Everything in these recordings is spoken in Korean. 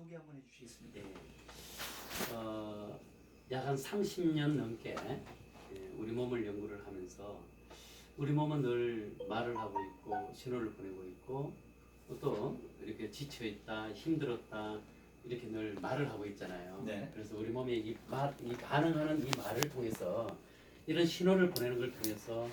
소개 한번 해주시겠습니까? 예, 약 한 30년 넘게 우리 몸을 연구를 하면서 우리 몸은 늘 말을 하고 있고 신호를 보내고 있고 또 이렇게 지쳐있다, 힘들었다 이렇게 늘 말을 하고 있잖아요. 네. 그래서 우리 몸의 이 반응하는 이 말을 통해서 이런 신호를 보내는 걸 통해서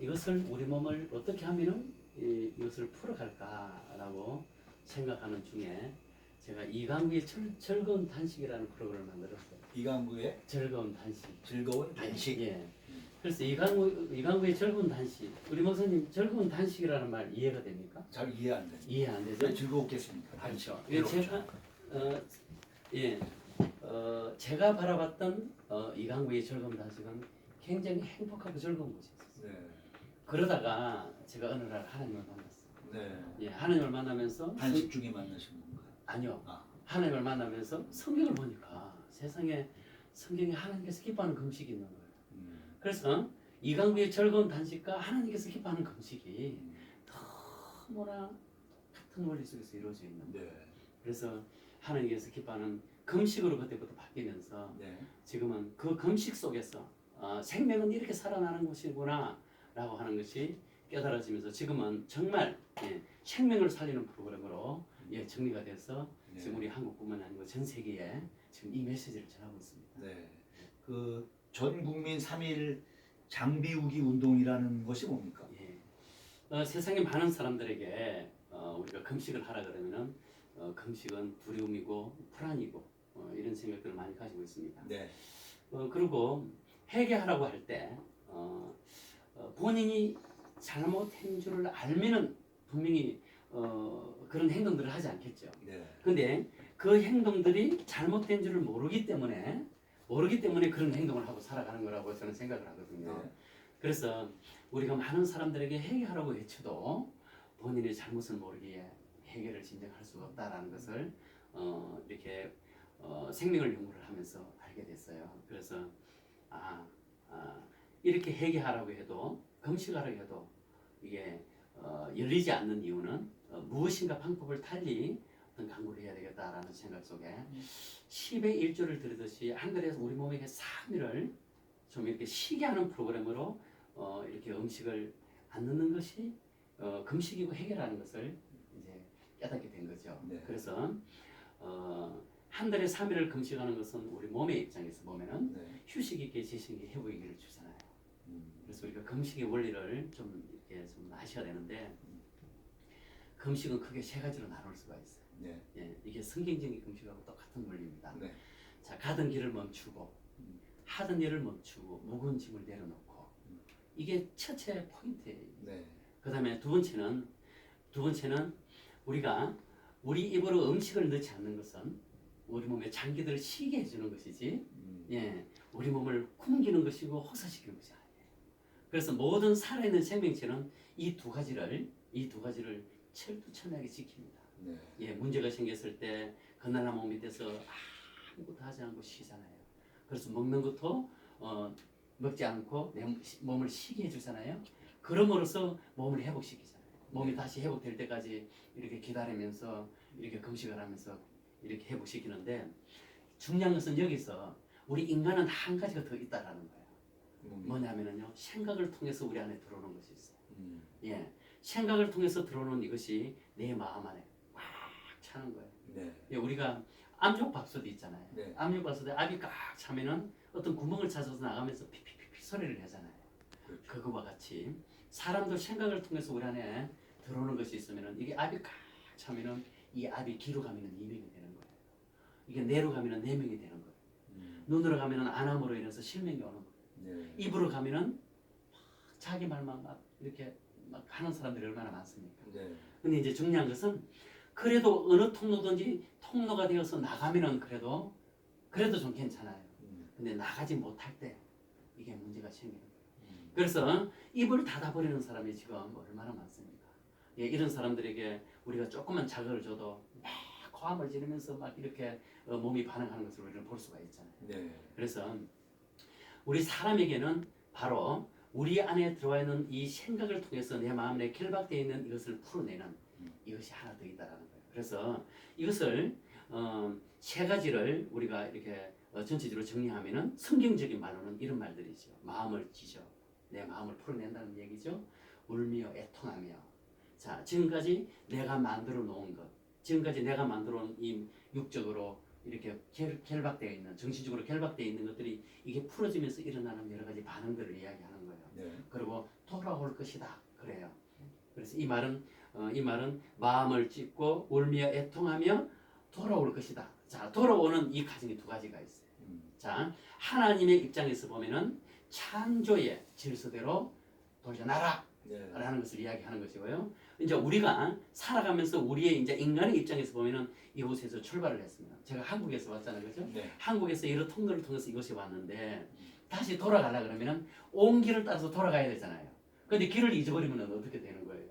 이것을 우리 몸을 어떻게 하면은 이것을 풀어갈까라고 생각하는 중에 제가 이강구의 즐거운 단식이라는 프로그램을 만들었어요. 이강구의 즐거운 단식. 즐거운 단식. 예. 그래서 이강구의 즐거운 단식. 우리 목사님 즐거운 단식이라는 말 이해가 됩니까? 잘 이해 안 됩니다. 이해 안 되죠? 왜 즐거웠겠습니까? 그렇죠. 외롭죠. 제가 바라봤던 이강구의 즐거운 단식은 굉장히 행복하고 즐거운 곳이었어요. 네. 그러다가 제가 어느 날 하나님을 만났어요. 네. 예, 하나님을 만나면서 단식 중에 만나신 건가요? 아니요. 아. 하나님을 만나면서 성경을 보니까 세상에 성경에 하나님께서 기뻐하는 금식이 있는 거예요. 그래서 이강구의 즐거운 단식과 하나님께서 기뻐하는 금식이 너무나 같은 원리 속에서 이루어져 있는 거예요. 네. 그래서 하나님께서 기뻐하는 금식으로 그때부터 바뀌면서 네. 지금은 그 금식 속에서 생명은 이렇게 살아나는 것이구나 라고 하는 것이 깨달아지면서 지금은 정말 생명을 살리는 프로그램으로 정리가 돼서 네. 지금 우리 한국뿐만 아니고 전 세계에 지금 이 메시지를 전하고 있습니다. 네. 그 전 국민 3일 장비우기 운동이라는 것이 뭡니까? 예. 세상의 많은 사람들에게 우리가 금식을 하라 그러면은 금식은 두려움이고 불안이고 이런 생각들을 많이 가지고 있습니다. 네. 그리고 회개하라고 할 때 본인이 잘못한 줄을 알면은 분명히 그런 행동들을 하지 않겠죠. 네. 근데 그 행동들이 잘못된 줄을 모르기 때문에 그런 행동을 하고 살아가는 거라고 저는 생각을 하거든요. 네. 그래서 우리가 많은 사람들에게 회개하라고 외쳐도 본인의 잘못을 모르기에 회개를 진정할 수가 없다라는 것을 이렇게 생명을 연구를 하면서 알게 됐어요. 그래서 이렇게 회개하라고 해도 금식하라고 해도 이게 열리지 않는 이유는 무엇인가 방법을 달리 어떤 강구를 해야 되겠다라는 생각 속에 10의 1조를 들으듯이 한글에서 우리 몸에게 3일을 좀 이렇게 쉬게 하는 프로그램으로 이렇게 음식을 안 넣는 것이 금식이고 회개라는 것을 이제 깨닫게 된 거죠. 네. 그래서 한 달에 3일을 금식하는 것은 우리 몸의 입장에서 보면은 네. 휴식 있게 지식 있게 회복기를 주잖아요. 그래서 우리가 금식의 원리를 좀 이렇게 좀 아셔야 되는데 금식은 크게 세 가지로 나눌 수가 있어요. 네. 예, 이게 성경적인 금식하고 똑같은 원리입니다. 네. 자, 가던 길을 멈추고 하던 일을 멈추고 무거운 짐을 내려놓고 이게 첫째 포인트예요. 네. 그다음에 두 번째는 우리가 우리 입으로 음식을 넣지 않는 것은 우리 몸의 장기들을 쉬게 해주는 것이지, 우리 몸을 굶기는 것이고 혹사시키는 것이 아니에요. 그래서 모든 살아있는 생명체는 이 두 가지를 철두철미하게 지킵니다. 네. 문제가 생겼을 때 그날나무 밑에서 아무것도 하지 않고 쉬잖아요. 그래서 먹는 것도 먹지 않고 내 몸을 쉬게 해주잖아요. 그럼으로써 몸을 회복시키잖아요. 몸이 다시 회복될 때까지 이렇게 기다리면서 이렇게 금식을 하면서 이렇게 회복시키는데 중요한 것은 여기서 우리 인간은 한 가지가 더 있다라는 거예요. 뭐냐면요, 생각을 통해서 우리 안에 들어오는 것이 있어요. 생각을 통해서 들어오는 이것이 내 마음 안에 꽉 차는 거예요. 네. 우리가 압력밥솥도 있잖아요. 네. 압력밥솥에 압이 꽉 차면은 어떤 구멍을 찾아서 나가면서 피피피피 소리를 내잖아요. 그렇죠. 그거와 같이 사람도 생각을 통해서 우리 안에 들어오는 것이 있으면은 이게 압이 꽉 차면은 이 압이 귀로 가면은 2명이 되는 거예요. 이게 뇌로 가면은 4명이 되는 거예요. 눈으로 가면은 안암으로 인해서 실명이 오는 거예요. 네. 입으로 가면은 자기 말만 막 이렇게 막 하는 사람들이 얼마나 많습니까? 네. 근데 이제 중요한 것은 그래도 어느 통로든지 통로가 되어서 나가면은 그래도 좀 괜찮아요. 근데 나가지 못할 때 이게 문제가 생기는 거예요. 그래서 입을 닫아버리는 사람이 지금 얼마나 많습니까? 이런 사람들에게 우리가 조금만 자극을 줘도 막 고함을 지르면서 막 이렇게 몸이 반응하는 것을 우리는 볼 수가 있잖아요. 네. 그래서 우리 사람에게는 바로 우리 안에 들어와 있는 이 생각을 통해서 내 마음에 결박되어 있는 이것을 풀어내는 이것이 하나 더 있다라는 거예요. 그래서 이것을 세 가지를 우리가 이렇게 전체적으로 정리하면은 성경적인 말로는 이런 말들이죠. 마음을 찢어 내 마음을 풀어낸다는 얘기죠. 울며 애통하며. 자, 지금까지 내가 만들어 놓은 것, 지금까지 내가 만들어 놓은 이 육적으로 이렇게 결박되어 있는, 정신적으로 결박되어 있는 것들이 이게 풀어지면서 일어나는 여러 가지 반응들을 이야기하는 거예요. 네. 그리고 돌아올 것이다. 그래요. 그래서 이 말은 마음을 찢고 울며 애통하며 돌아올 것이다. 자, 돌아오는 이 과정이 두 가지가 있어요. 자, 하나님의 입장에서 보면은 창조의 질서대로 돌려놔라 네. 라는 것을 이야기하는 것이고요. 이제 우리가 살아가면서 우리의 이제 인간의 입장에서 보면은 이곳에서 출발을 했습니다. 제가 한국에서 왔잖아요. 그죠? 네. 한국에서 여러 통로를 통해서 이곳에 왔는데 다시 돌아가려 그러면은 온 길을 따라서 돌아가야 되잖아요. 근데 길을 잊어버리면 어떻게 되는 거예요?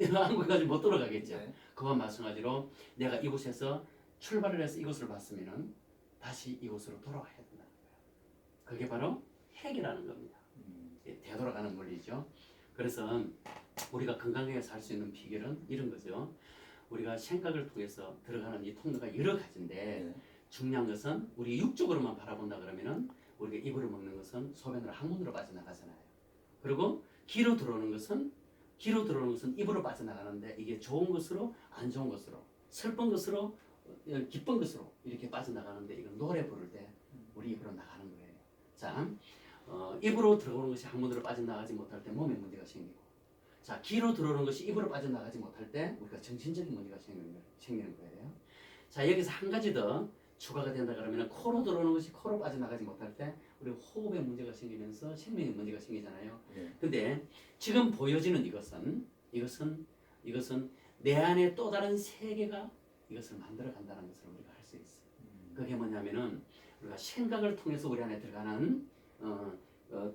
한국까지 못 돌아가겠죠. 네. 그와 마찬가지로 내가 이곳에서 출발을 해서 이곳을 봤으면은 다시 이곳으로 돌아가야 된다는 거예요. 그게 바로 핵이라는 겁니다. 되돌아가는 원리죠. 그래서 우리가 건강하게 살 수 있는 비결은 이런 거죠. 우리가 생각을 통해서 들어가는 이 통로가 여러 가지인데 네. 중요한 것은 우리 육적으로만 바라본다 그러면은 우리가 입으로 먹는 것은 소변으로 항문으로 빠져나가잖아요. 그리고 귀로 들어오는 것은 입으로 빠져나가는데 이게 좋은 것으로 안 좋은 것으로 슬픈 것으로 기쁜 것으로 이렇게 빠져나가는데 이건 노래 부를 때 우리 입으로 나가는 거예요. 자, 입으로 들어오는 것이 항문으로 빠져나가지 못할 때 몸에 문제가 생기고, 자, 귀로 들어오는 것이 입으로 빠져나가지 못할 때 우리가 정신적인 문제가 생기는 거예요. 자, 여기서 한 가지 더 추가가 된다 그러면 코로 들어오는 것이 코로 빠져나가지 못할 때 우리 호흡에 문제가 생기면서 생명에 문제가 생기잖아요. 네. 근데 지금 보여지는 이것은 내 안에 또 다른 세계가 이것을 만들어 간다는 것을 우리가 할 수 있어요. 그게 뭐냐면은 우리가 생각을 통해서 우리 안에 들어가는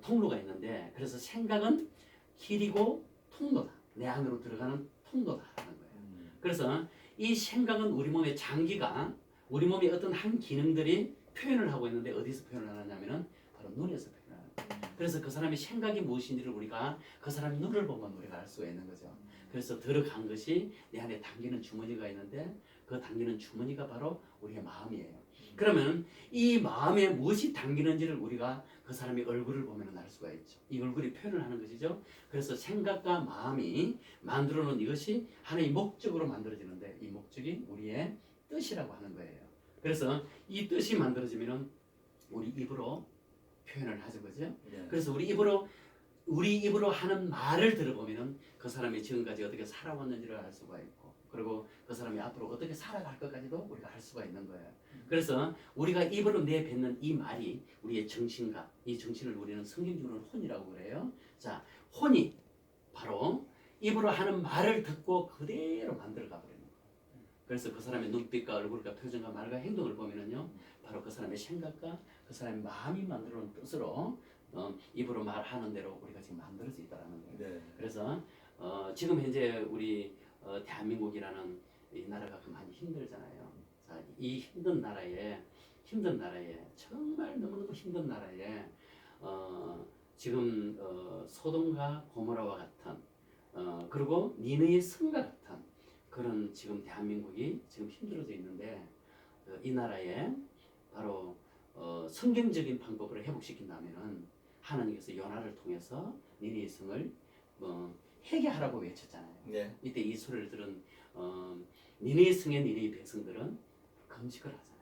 통로가 있는데, 그래서 생각은 길이고 통로다. 내 안으로 들어가는 통로다라는 거예요. 그래서 이 생각은 우리 몸의 장기가 우리 몸의 어떤 한 기능들이 표현을 하고 있는데 어디서 표현을 하느냐면은 바로 눈에서 표현을 하는 거예요. 그래서 그 사람의 생각이 무엇인지를 우리가 그 사람의 눈을 보면 우리가 알 수가 있는 거죠. 그래서 들어간 것이 내 안에 담기는 주머니가 있는데 그 담기는 주머니가 바로 우리의 마음이에요. 그러면 이 마음에 무엇이 담기는지를 우리가 그 사람의 얼굴을 보면 알 수가 있죠. 이 얼굴이 표현을 하는 것이죠. 그래서 생각과 마음이 만들어 놓은 이것이 하나의 목적으로 만들어지는데 이 목적이 우리의 뜻이라고 하는 거예요. 그래서 이 뜻이 만들어지면은 우리 입으로 표현을 하죠. 그죠? 네. 그래서 우리 입으로 하는 말을 들어보면은 그 사람이 지금까지 어떻게 살아왔는지를 알 수가 있고, 그리고 그 사람이 앞으로 어떻게 살아갈 것까지도 우리가 알 수가 있는 거예요. 그래서 우리가 입으로 내뱉는 이 말이 우리의 정신과 이 정신을 우리는 성경적으로는 혼이라고 그래요. 자, 혼이 바로 입으로 하는 말을 듣고 그대로 만들어가 버리는 거예요. 그래서 그 사람의 눈빛과 얼굴과 표정과 말과 행동을 보면은요, 바로 그 사람의 생각과 그 사람의 마음이 만들어 놓은 뜻으로 입으로 말하는 대로 우리가 지금 만들어져 있다는 거예요. 네. 그래서 지금 현재 우리 대한민국이라는 이 나라가 많이 힘들잖아요. 자, 이 힘든 나라에 정말 너무너무 힘든 나라에 지금 소돔과 고모라와 같은 그리고 니느의 성과 같은 그런 지금 대한민국이 지금 힘들어져 있는데 이 나라에 바로 성경적인 방법으로 회복시킨다면은 하나님께서 요나를 통해서 니느의 성을 회개하라고 외쳤잖아요. 네. 이때 이 소리를 들은 니느의 성의 니느의 백성들은 금식을 하잖아요.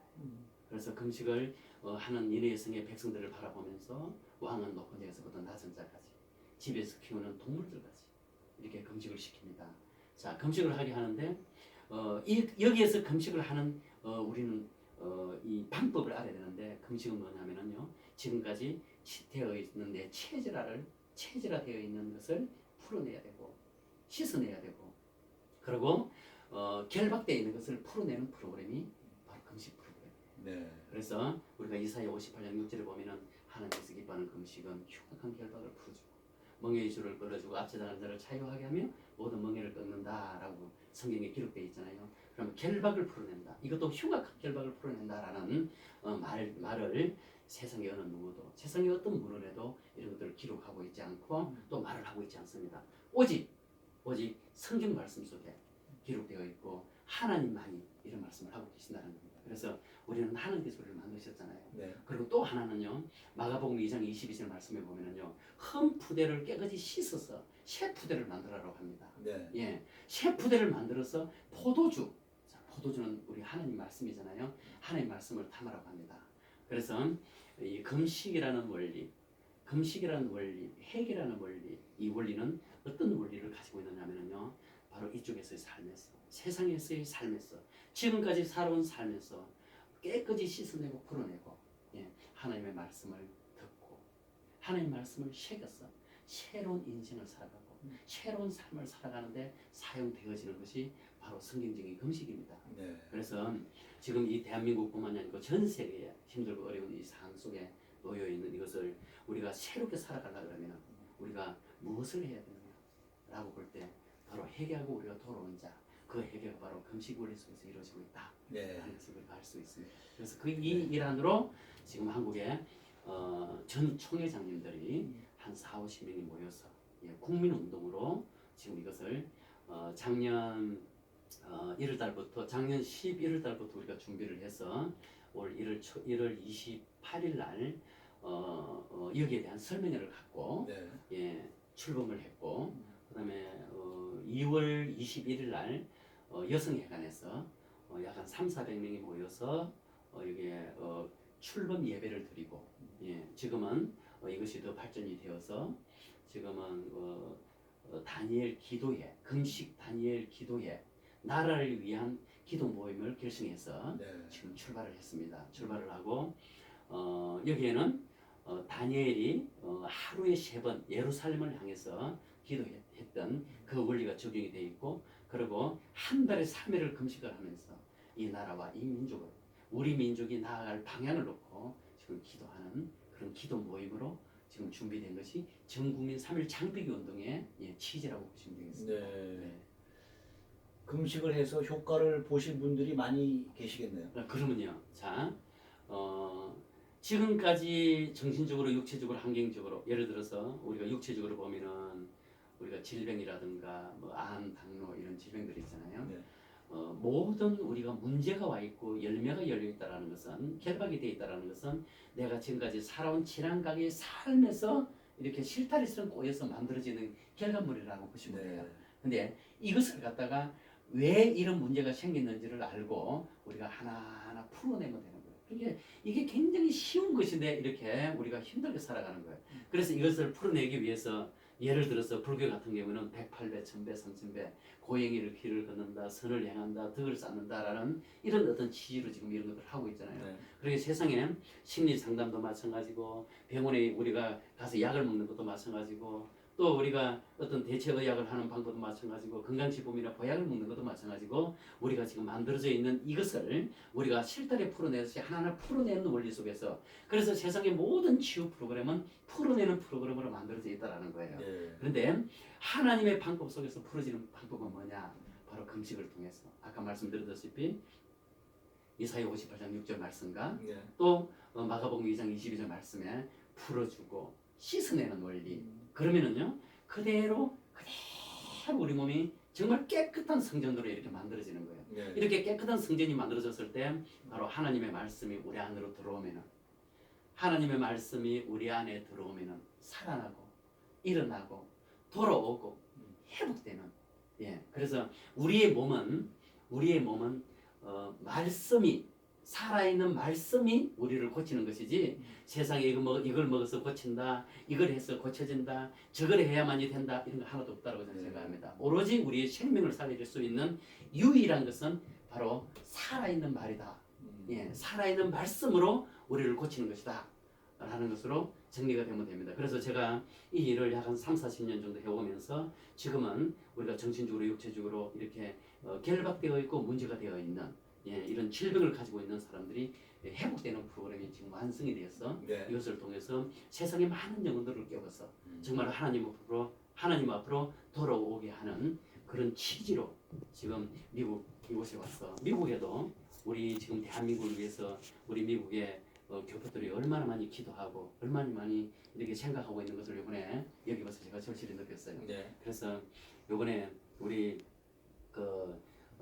그래서 금식을 하는 니느의 성의 백성들을 바라보면서 왕은 높은 자에서부터 낮은 자까지 집에서 키우는 동물들까지 이렇게 금식을 시킵니다. 자, 금식을 하게 하는데 여기에서 금식을 하는 우리는 이 방법을 알아야 되는데, 금식은 뭐냐면요, 지금까지 되어 있는 내 체질화되어 있는 것을 풀어내야 되고 씻어내야 되고, 그리고 결박되어 있는 것을 풀어내는 프로그램이 바로 금식 프로그램이에요. 네. 그래서 우리가 이사야 58장 6절에 보면은 하나님께서 기뻐하는 금식은 흉악한 결박을 풀어주고 멍에의 줄을 끌어주고 앞서나가는 자를 자유하게 하며 모든 멍에를 끊는다라고 성경에 기록되어 있잖아요. 그러면 결박을 풀어낸다. 이것도 흉악한 결박을 풀어낸다라는 말을 세상의 어느 누구도, 세상의 어떤 문헌에도 이런 것들을 기록하고 있지 않고 또 말을 하고 있지 않습니다. 오직 성경 말씀 속에 기록되어 있고 하나님만이 이런 말씀을 하고 계신다는 겁니다. 그래서 우리는 하나님께서 우리를 만드셨잖아요. 네. 그리고 또 하나는요, 마가복음 2장 22절 말씀에 보면은요, 흠 푸대를 깨끗이 씻어서 새 푸대를 만들어라고 합니다. 네. 예, 새 푸대를 만들어서 포도주, 자, 포도주는 우리 하나님 말씀이잖아요. 하나님 말씀을 담으라고 합니다. 그래서 이 금식이라는 원리, 회개라는 원리, 이 원리는 어떤 원리를 가지고 있느냐면요, 바로 이쪽에서의 삶에서, 세상에서의 삶에서, 지금까지 살아온 삶에서 깨끗이 씻어내고 풀어내고, 예, 하나님의 말씀을 듣고 하나님 말씀을 새겨서 새로운 인생을 살아가고 새로운 삶을 살아가는데 사용되어지는 것이 바로 성경적인 금식입니다. 네. 그래서 지금 이 대한민국뿐만이 아니고 전 세계에 힘들고 어려운 이 상황 속에 놓여 있는 이것을 우리가 새롭게 살아가려고 하면 우리가 무엇을 해야 되느냐라고 볼 때 바로 회개하고 우리가 돌아온 자, 그 회개가 바로 금식 원리 속에서 이루어지고 있다. 네. 라는 것을 우리가 알 수 있습니다. 그래서 그 이 일환으로 지금 한국에 전 총회장님들이 한 40~50명이 모여서, 예, 국민운동으로 지금 이것을 작년 1월 달부터, 작년 11월 달부터 우리가 준비를 해서 올 1월 28일 날 여기에 대한 설명회를 갖고, 네. 예, 출범을 했고, 그다음에 2월 21일 날 여성회관에서 약 한 300~400명이 모여서 여기에 출범 예배를 드리고, 예, 지금은 이것이 더 발전이 되어서 지금은 다니엘 기도회, 금식 다니엘 기도회, 나라를 위한 기도 모임을 결성해서 네. 지금 출발을 했습니다. 출발을 하고 여기에는 다니엘이 하루에 3번 예루살렘을 향해서 기도했던 그 원리가 적용이 되어 있고, 그리고 한 달에 3회를 금식을 하면서 이 나라와 이 민족을, 우리 민족이 나아갈 방향을 놓고 지금 기도하는 그런 기도 모임으로 지금 준비된 것이 전국민 3.1 장비기 운동의, 예, 취지라고 보시면 되겠습니다. 네. 네. 금식을 해서 효과를 보신 분들이 많이 계시겠네요. 그러면요, 자, 지금까지 정신적으로, 육체적으로, 환경적으로, 예를 들어서 우리가 육체적으로 보면은 우리가 질병이라든가 뭐 암, 당뇨 이런 질병들이 있잖아요. 네. 모든 우리가 문제가 와 있고 열매가 열려 있다라는 것은, 결박이 되어 있다라는 것은 내가 지금까지 살아온 지난각의 삶에서 이렇게 실타리처럼 꼬여서 만들어지는 결과물이라고 보시면 돼요. 근데 이것을 갖다가 왜 이런 문제가 생겼는지를 알고 우리가 하나하나 풀어내면 되는 거예요. 이게 굉장히 쉬운 것인데 이렇게 우리가 힘들게 살아가는 거예요. 그래서 이것을 풀어내기 위해서, 예를 들어서 불교 같은 경우는 108배, 1000배, 3000배, 고행이를 길을 걷는다, 선을 행한다, 덕을 쌓는다라는 이런 어떤 취지로 지금 이런 것들을 하고 있잖아요. 네. 그리고 세상에 심리 상담도 마찬가지고, 병원에 우리가 가서 약을 먹는 것도 마찬가지고, 또 우리가 어떤 대체의학을 하는 방법도 마찬가지고, 건강식품이나 보약을 먹는 것도 마찬가지고, 우리가 지금 만들어져 있는 이것을 우리가 실타래 풀어내서 하나하나 풀어내는 원리 속에서, 그래서 세상의 모든 치유 프로그램은 풀어내는 프로그램으로 만들어져 있다는 거예요. 네. 그런데 하나님의 방법 속에서 풀어지는 방법은 뭐냐? 바로 금식을 통해서, 아까 말씀드렸다시피 이사야 58장 6절 말씀과 네. 또 마가복음 2장 22절 말씀에 풀어주고 씻어내는 원리. 그러면은요, 그대로 우리 몸이 정말 깨끗한 성전으로 이렇게 만들어지는 거예요. 네. 이렇게 깨끗한 성전이 만들어졌을 때 바로 하나님의 말씀이 우리 안으로 들어오면은, 하나님의 말씀이 우리 안에 들어오면은 살아나고 일어나고 돌아오고 회복되는, 예, 그래서 우리의 몸은 말씀이, 살아있는 말씀이 우리를 고치는 것이지, 세상에 이걸 먹어서 고친다, 이걸 해서 고쳐진다, 저걸 해야만이 된다, 이런 거 하나도 없다고 저는 생각합니다. 오로지 우리의 생명을 살릴 수 있는 유일한 것은 바로 살아있는 말이다. 예, 살아있는 말씀으로 우리를 고치는 것이다 라는 것으로 정리가 되면 됩니다. 그래서 제가 이 일을 약 한 30~40년 정도 해오면서 지금은 우리가 정신적으로 육체적으로 이렇게 결박되어 있고 문제가 되어 있는, 예, 이런 질병을 가지고 있는 사람들이 회복되는 프로그램이 지금 완성이 되어서 네. 이것을 통해서 세상의 많은 영혼들을 깨워서 정말 하나님 앞으로 돌아오게 하는 그런 취지로 지금 미국 이곳에 왔어. 미국에도 우리 지금 대한민국을 위해서 우리 미국의 교포들이 얼마나 많이 기도하고 얼마나 많이 이렇게 생각하고 있는 것을 이번에 여기 와서 제가 절실히 느꼈어요. 네. 그래서 이번에 우리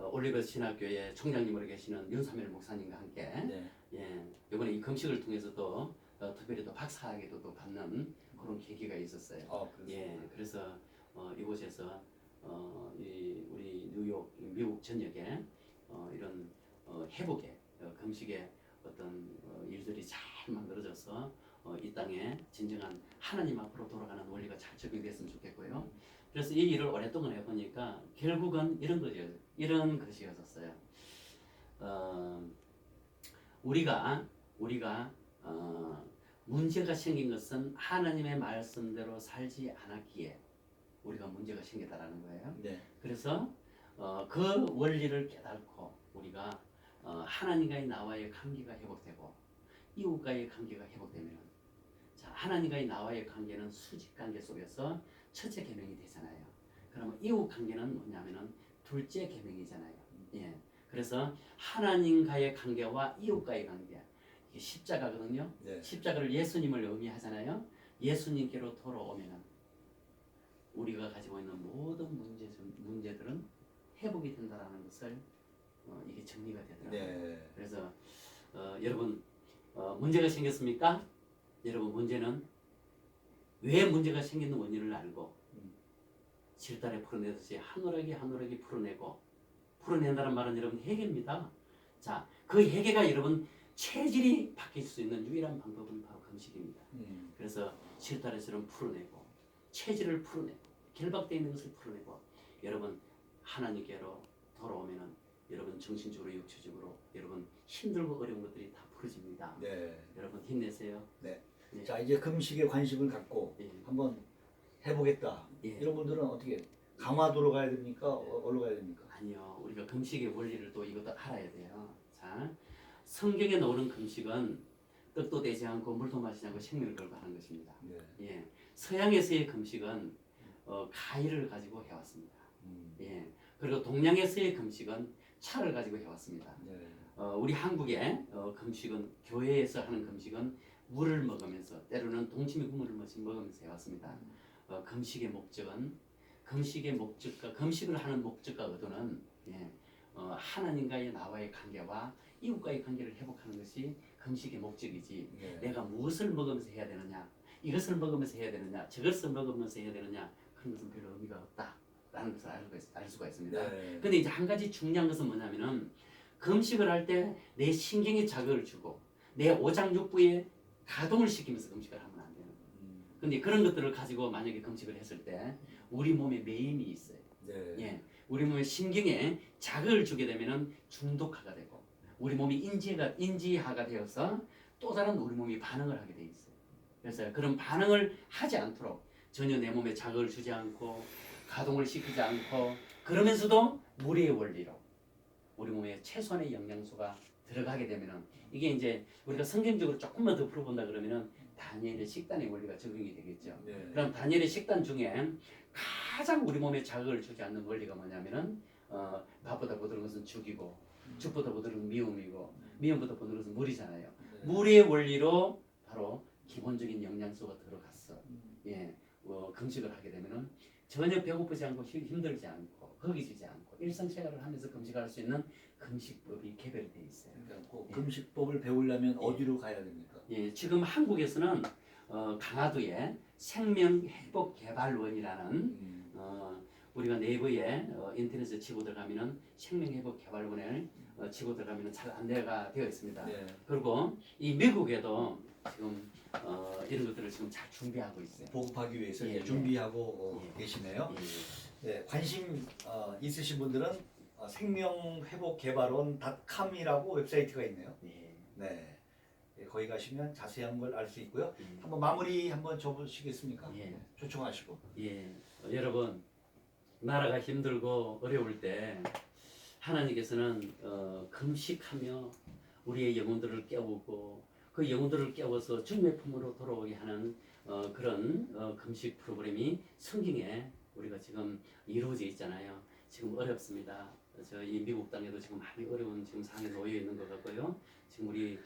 올리브 신학교의 총장님으로 계시는 윤삼일 목사님과 함께 네. 예, 이번에 이 금식을 통해서도 특별히 또 박사학위도 또 받는 그런 계기가 있었어요. 예, 그래서 이곳에서 우리 뉴욕, 미국 전역에 이런 회복의 금식의 어떤 일들이 잘 만들어져서 이 땅에 진정한 하나님 앞으로 돌아가는 원리가 잘 적용됐으면 좋겠고요. 그래서 이 일을 오랫동안 해보니까 결국은 이런 것이었어요. 우리가 문제가 생긴 것은 하나님의 말씀대로 살지 않았기에 우리가 문제가 생겼다라는 거예요. 네. 그래서 그 원리를 깨닫고 우리가 하나님과의 나와의 관계가 회복되고 이웃과의 관계가 회복되면 자 하나님과의 나와의 관계는 수직 관계 속에서 첫째 계명이 되잖아요. 그러면 이웃 관계는 뭐냐면은 둘째 계명이잖아요. 예. 그래서 하나님과의 관계와 이웃과의 관계 이게 십자가거든요. 네. 십자가를 예수님을 의미하잖아요. 예수님께로 돌아오면은 우리가 가지고 있는 모든 문제들은 회복이 된다라는 것을 이게 정리가 되더라고요. 네. 그래서 여러분 문제가 생겼습니까? 여러분 문제는 왜 문제가 생기는 원인을 알고 질달에 풀어내듯이 하늘하게 풀어내고 풀어낸다는 말은 여러분 해계입니다. 자, 그 해계가 여러분 체질이 바뀔 수 있는 유일한 방법은 바로 금식입니다. 그래서 질달에서는 풀어내고 체질을 풀어내고 결박되어 있는 것을 풀어내고 여러분 하나님께로 돌아오면은 여러분 정신적으로 육체적으로 여러분 힘들고 어려운 것들이 다 풀어집니다. 네. 여러분 힘내세요. 네. 예. 자 이제 금식에 관심을 갖고 예. 한번 해보겠다. 예. 이런 분들은 어떻게 강화도로 가야 됩니까? 어디로 가야 됩니까? 아니요, 우리가 금식의 원리를 또 이것도 알아야 돼요. 자, 성경에 나오는 금식은 떡도 되지 않고 물도 마시지 않고 생명을 걸고 하는 것입니다. 네. 예, 서양에서의 금식은 가위를 가지고 해왔습니다. 예, 그리고 동양에서의 금식은 차를 가지고 해왔습니다. 네. 우리 한국의 금식은 교회에서 하는 금식은 물을 먹으면서 때로는 동치미 국물을 먹으면서 해왔습니다. 금식의 목적과 금식을 하는 목적과 의도는 예, 하나님과의 나와의 관계와 이웃과의 관계를 회복하는 것이 금식의 목적이지. 네. 내가 무엇을 먹으면서 해야 되느냐, 이것을 먹으면서 해야 되느냐, 저것을 먹으면서 해야 되느냐 그런 것은 별로 의미가 없다라는 것을 알 수가 있습니다. 네. 근데 이제 한 가지 중요한 것은 뭐냐면은 금식을 할 때 내 신경에 자극을 주고 내 오장육부에 가동을 시키면서 금식을 하면 안 돼요. 근데 그런 것들을 가지고 만약에 금식을 했을 때 우리 몸에 매임이 있어요. 네. 예, 우리 몸의 신경에 자극을 주게 되면은 중독화가 되고 우리 몸이 인지하가 되어서 또 다른 우리 몸이 반응을 하게 돼 있어요. 그래서 그런 반응을 하지 않도록 전혀 내 몸에 자극을 주지 않고 가동을 시키지 않고 그러면서도 무리의 원리로 우리 몸에 최소한의 영양소가 들어가게 되면은 이게 이제 우리가 성경적으로 조금만 더 풀어본다 그러면은 다니엘의 식단의 원리가 적용이 되겠죠. 네. 그럼 다니엘의 식단 중에 가장 우리 몸에 자극을 주지 않는 원리가 뭐냐면은 밥보다 보드는 것은 죽이고 죽보다 보드는 것은 미움이고 미움보다 보드는 것은 물이잖아요. 네. 물의 원리로 바로 기본적인 영양소가 들어갔어. 예, 금식을 하게 되면은 전혀 배고프지 않고 힘들지 않고 허기지지 않고 일상생활을 하면서 금식할 수 있는 금식법이 개발이 돼 있어요. 그러니까 그 예. 금식법을 배우려면 어디로 가야 됩니까? 예, 지금 한국에서는 강화도에 생명회복개발원이라는 우리가 네이버에 인터넷에 치고 들어가면은 생명회복개발원을 치고 들어가면은 잘 안내가 되어 있습니다. 네. 그리고 이 미국에도 지금 이런 것들을 지금 잘 준비하고 있어요. 보급하기 위해서 예, 이제 예. 준비하고 예. 계시네요. 예. 네, 관심 있으신 분들은 생명회복개발원.com이라고 웹사이트가 있네요. 예. 네. 네, 거기 가시면 자세한 걸 알 수 있고요. 예. 한번 마무리 한번 줘보시겠습니까? 예. 초청하시고. 예, 여러분 나라가 힘들고 어려울 때 하나님께서는 금식하며 우리의 영혼들을 깨우고 그 영혼들을 깨워서 주님의 품으로 돌아오게 하는 그런 금식 프로그램이 성경에 우리가 지금 이루어져 있잖아요. 지금 어렵습니다. 저희 미국 땅에도 지금 많이 어려운 지금 상황에 놓여 있는 것 같고요. 지금 우리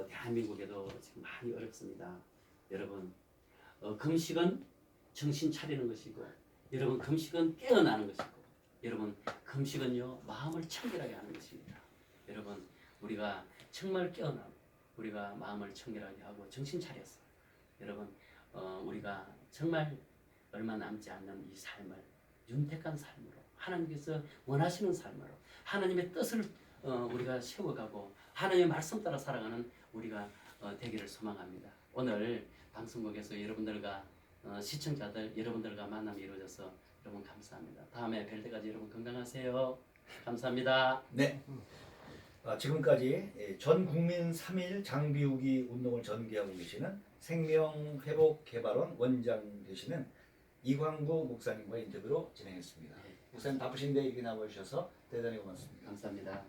대한민국에도 지금 많이 어렵습니다. 여러분 금식은 정신 차리는 것이고 여러분 금식은 깨어나는 것이고 여러분 금식은요 마음을 청결하게 하는 것입니다. 여러분 우리가 정말 깨어나 우리가 마음을 청결하게 하고 정신 차려서 여러분 우리가 정말 얼마 남지 않는 이 삶을 윤택한 삶으로 하나님께서 원하시는 삶으로 하나님의 뜻을 우리가 세워가고 하나님의 말씀 따라 살아가는 우리가 되기를 소망합니다. 오늘 방송국에서 여러분들과 시청자들 여러분들과 만남이 이루어져서 여러분 감사합니다. 다음에 뵐 때까지 여러분 건강하세요. 감사합니다. 네. 지금까지 전 국민 3일 장비우기 운동을 전개하고 계시는 생명회복개발원 원장 되시는 이광구 목사님과 인터뷰로 진행했습니다. 목사님 바쁘신데 이렇게 나와주셔서 대단히 고맙습니다. 감사합니다.